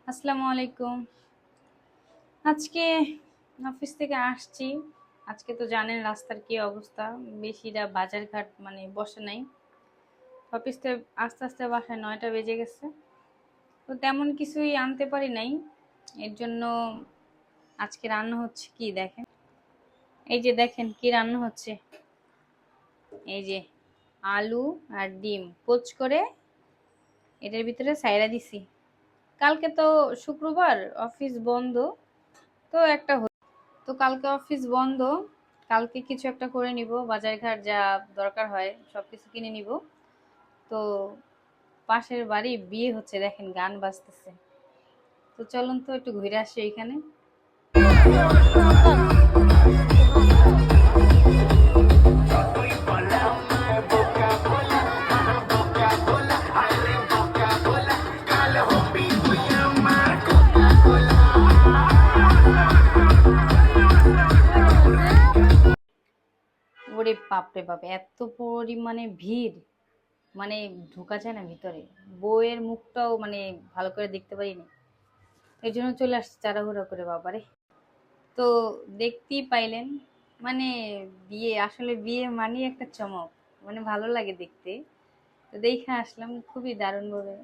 আসসালামু আলাইকুম। আজকে অফিস থেকে আসছি। আজকে তো জানেন রাস্তার কি অবস্থা, বেশিটা বাজারঘাট মানে বসে নাই। অফিস থেকে আস্তে আস্তে বাসায় 9টা বেজে গেছে। তো তেমন কিছুই আনতে পারি নাই। এর জন্য আজকে রান্না হচ্ছে কি দেখেন, এই যে দেখেন কি রান্না হচ্ছে। এই যে আলু আর ডিম পোচ করে এটার ভিতরে সাইরা দিছি। কালকে তো শুক্রবার, অফিস বন্ধ। তো তো কালকে অফিস বন্ধ, কালকে কিছু একটা করে নিব, বাজার ঘাট যা দরকার হয় সবকিছু কিনে নিব। তো পাশের বাড়ি বিয়ে হচ্ছে, দেখেন গান বাজতেছে। তো চলুন তো একটু ঘুরে আসি এখানে। ওরে বাপরে বাপ, এত পরিমাণে ভিড়, মানে ঢোকা যায় না ভিতরে। বউয়ের মুখটাও মানে ভালো করে দেখতে পারিনি, এই জন্য চলে আসছে তাড়াহুড়া করে বাবারে। তো দেখতেই পাইলেন, মানে বিয়ে, আসলে বিয়ে মানে একটা চমক, মানে ভালো লাগে দেখতে। তো দেখে আসলাম খুবই দারুণ ভাবে।